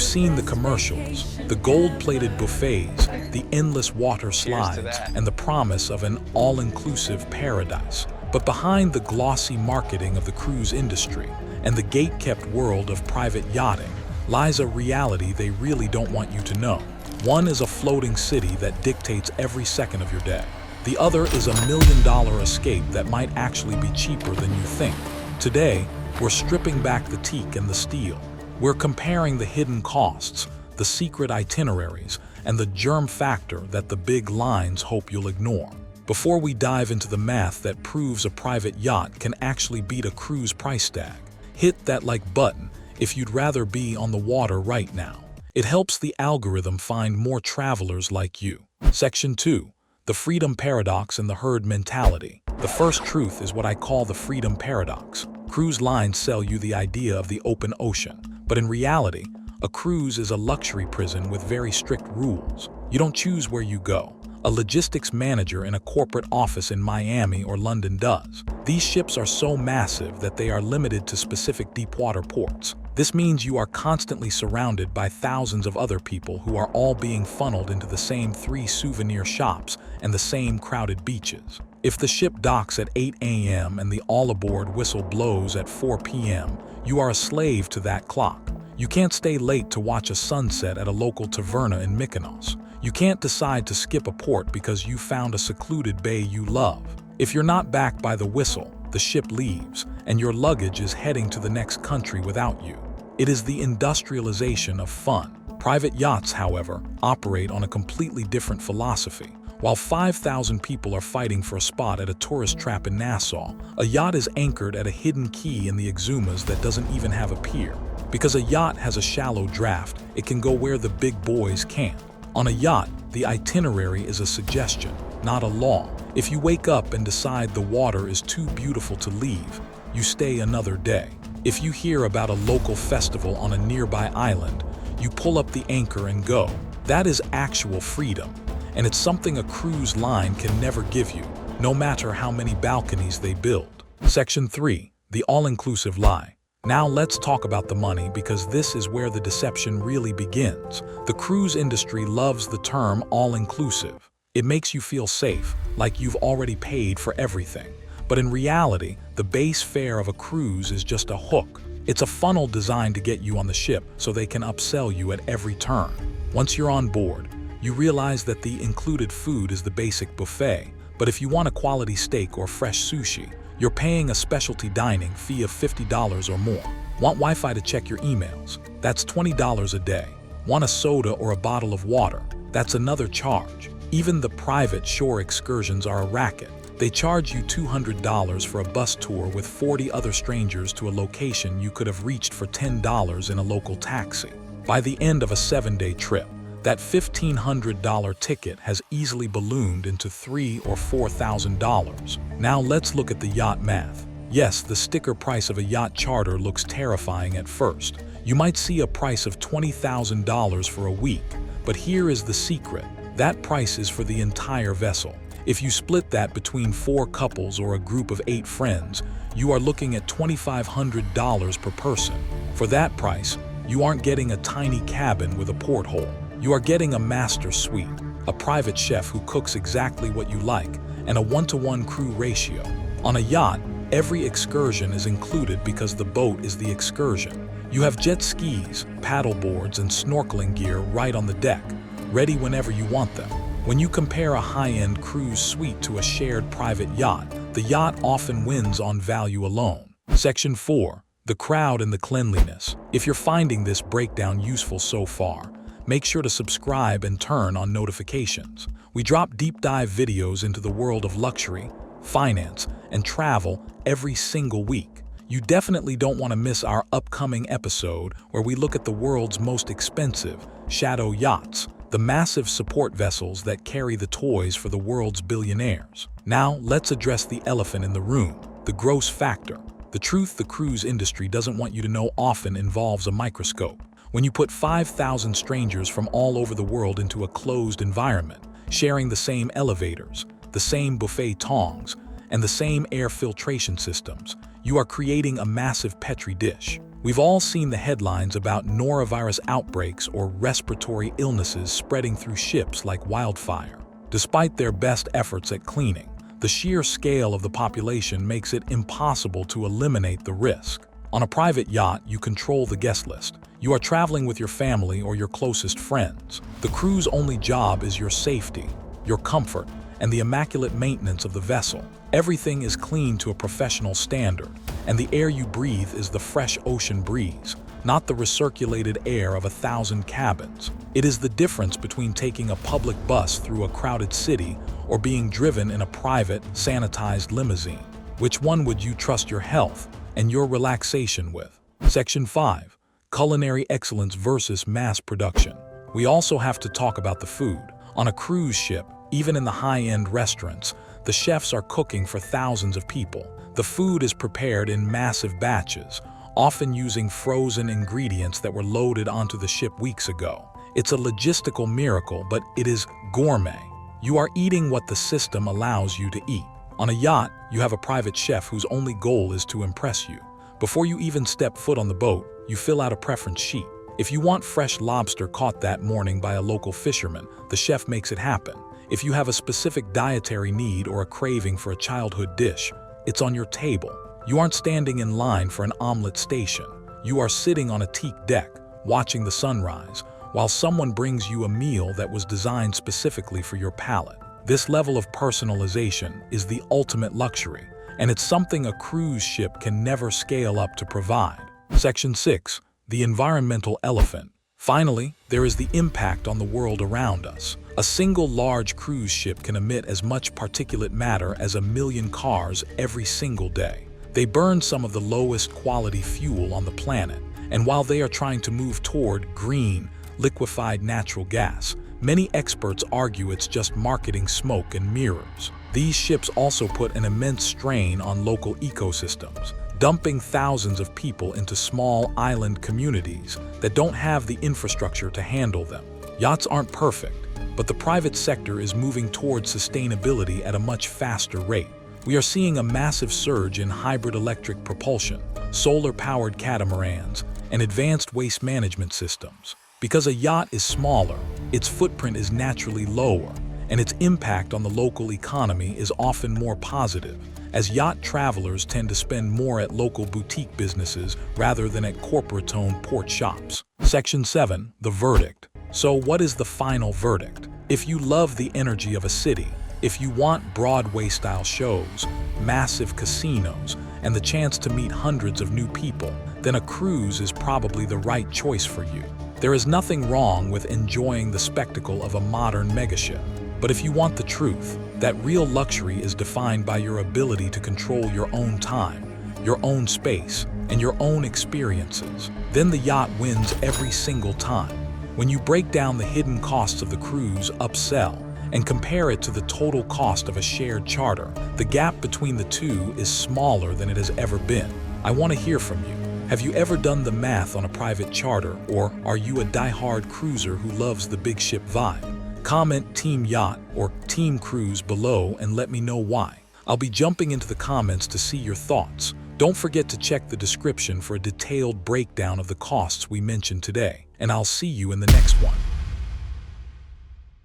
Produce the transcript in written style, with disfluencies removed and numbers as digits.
You've seen the commercials, the gold-plated buffets, the endless water slides, and the promise of an all-inclusive paradise. But behind the glossy marketing of the cruise industry and the gate-kept world of private yachting lies a reality they really don't want you to know. One is a floating city that dictates every second of your day. The other is a million-dollar escape that might actually be cheaper than you think. Today, we're stripping back the teak and the steel. We're comparing the hidden costs, the secret itineraries, and the germ factor that the big lines hope you'll ignore. Before we dive into the math that proves a private yacht can actually beat a cruise price tag, hit that like button if you'd rather be on the water right now. It helps the algorithm find more travelers like you. Section 2. The freedom paradox and the herd mentality. The first truth is what I call the freedom paradox. Cruise lines sell you the idea of the open ocean, but in reality, a cruise is a luxury prison with very strict rules. You don't choose where you go. A logistics manager in a corporate office in Miami or London does. These ships are so massive that they are limited to specific deepwater ports. This means you are constantly surrounded by thousands of other people who are all being funneled into the same 3 souvenir shops and the same crowded beaches. If the ship docks at 8 a.m. and the all-aboard whistle blows at 4 p.m., you are a slave to that clock. You can't stay late to watch a sunset at a local taverna in Mykonos. You can't decide to skip a port because you found a secluded bay you love. If you're not back by the whistle, the ship leaves, and your luggage is heading to the next country without you. It is the industrialization of fun. Private yachts, however, operate on a completely different philosophy. While 5,000 people are fighting for a spot at a tourist trap in Nassau, a yacht is anchored at a hidden quay in the Exumas that doesn't even have a pier. Because a yacht has a shallow draft, it can go where the big boys can't. On a yacht, the itinerary is a suggestion, not a law. If you wake up and decide the water is too beautiful to leave, you stay another day. If you hear about a local festival on a nearby island, you pull up the anchor and go. That is actual freedom, and it's something a cruise line can never give you, no matter how many balconies they build. Section 3. The all-inclusive lie. Now let's talk about the money, because this is where the deception really begins. The cruise industry loves the term all-inclusive. It makes you feel safe, like you've already paid for everything. But in reality, the base fare of a cruise is just a hook. It's a funnel designed to get you on the ship so they can upsell you at every turn. Once you're on board, you realize that the included food is the basic buffet, but if you want a quality steak or fresh sushi, you're paying a specialty dining fee of $50 or more. Want Wi-Fi to check your emails? That's $20 a day. Want a soda or a bottle of water? That's another charge. Even the private shore excursions are a racket. They charge you $200 for a bus tour with 40 other strangers to a location you could have reached for $10 in a local taxi. By the end of a 7-day trip, that $1,500 ticket has easily ballooned into $3,000 or $4,000. Now let's look at the yacht math. Yes, the sticker price of a yacht charter looks terrifying at first. You might see a price of $20,000 for a week, but here is the secret. That price is for the entire vessel. If you split that between 4 couples or a group of 8 friends, you are looking at $2,500 per person. For that price, you aren't getting a tiny cabin with a porthole. You are getting a master suite, a private chef who cooks exactly what you like, and a 1-to-1 crew ratio. On a yacht, every excursion is included because the boat is the excursion. You have jet skis, paddle boards, and snorkeling gear right on the deck, ready whenever you want them. When you compare a high-end cruise suite to a shared private yacht, the yacht often wins on value alone. Section 4. The crowd and the cleanliness. If you're finding this breakdown useful so far, make sure to subscribe and turn on notifications. We drop deep dive videos into the world of luxury, finance, and travel every single week. You definitely don't want to miss our upcoming episode where we look at the world's most expensive shadow yachts, the massive support vessels that carry the toys for the world's billionaires. Now, let's address the elephant in the room, the gross factor. The truth the cruise industry doesn't want you to know often involves a microscope. When you put 5,000 strangers from all over the world into a closed environment, sharing the same elevators, the same buffet tongs, and the same air filtration systems, you are creating a massive Petri dish. We've all seen the headlines about norovirus outbreaks or respiratory illnesses spreading through ships like wildfire. Despite their best efforts at cleaning, the sheer scale of the population makes it impossible to eliminate the risk. On a private yacht, you control the guest list. You are traveling with your family or your closest friends. The crew's only job is your safety, your comfort, and the immaculate maintenance of the vessel. Everything is clean to a professional standard, and the air you breathe is the fresh ocean breeze, not the recirculated air of 1,000 cabins. It is the difference between taking a public bus through a crowded city or being driven in a private, sanitized limousine. Which one would you trust your health and your relaxation with? Section 5. Culinary excellence versus mass production. We also have to talk about the food. On a cruise ship, even in the high-end restaurants, the chefs are cooking for thousands of people. The food is prepared in massive batches, often using frozen ingredients that were loaded onto the ship weeks ago. It's a logistical miracle, but it is gourmet. You are eating what the system allows you to eat. On a yacht, you have a private chef whose only goal is to impress you. Before you even step foot on the boat, you fill out a preference sheet. If you want fresh lobster caught that morning by a local fisherman, the chef makes it happen. If you have a specific dietary need or a craving for a childhood dish, it's on your table. You aren't standing in line for an omelet station. You are sitting on a teak deck, watching the sunrise, while someone brings you a meal that was designed specifically for your palate. This level of personalization is the ultimate luxury, and it's something a cruise ship can never scale up to provide. Section 6. The environmental elephant. Finally, there is the impact on the world around us. A single large cruise ship can emit as much particulate matter as 1 million cars every single day. They burn some of the lowest quality fuel on the planet, and while they are trying to move toward green, liquefied natural gas, many experts argue it's just marketing smoke and mirrors. These ships also put an immense strain on local ecosystems, dumping thousands of people into small island communities that don't have the infrastructure to handle them. Yachts aren't perfect, but the private sector is moving towards sustainability at a much faster rate. We are seeing a massive surge in hybrid electric propulsion, solar-powered catamarans, and advanced waste management systems. Because a yacht is smaller, its footprint is naturally lower, and its impact on the local economy is often more positive, as yacht travelers tend to spend more at local boutique businesses rather than at corporate-owned port shops. Section 7. The verdict. So what is the final verdict? If you love the energy of a city, if you want Broadway-style shows, massive casinos, and the chance to meet hundreds of new people, then a cruise is probably the right choice for you. There is nothing wrong with enjoying the spectacle of a modern megaship. But if you want the truth, that real luxury is defined by your ability to control your own time, your own space, and your own experiences, then the yacht wins every single time. When you break down the hidden costs of the cruise upsell and compare it to the total cost of a shared charter, the gap between the two is smaller than it has ever been. I want to hear from you. Have you ever done the math on a private charter, or are you a die-hard cruiser who loves the big ship vibe? Comment Team Yacht or Team Cruise below and let me know why. I'll be jumping into the comments to see your thoughts. Don't forget to check the description for a detailed breakdown of the costs we mentioned today, and I'll see you in the next one.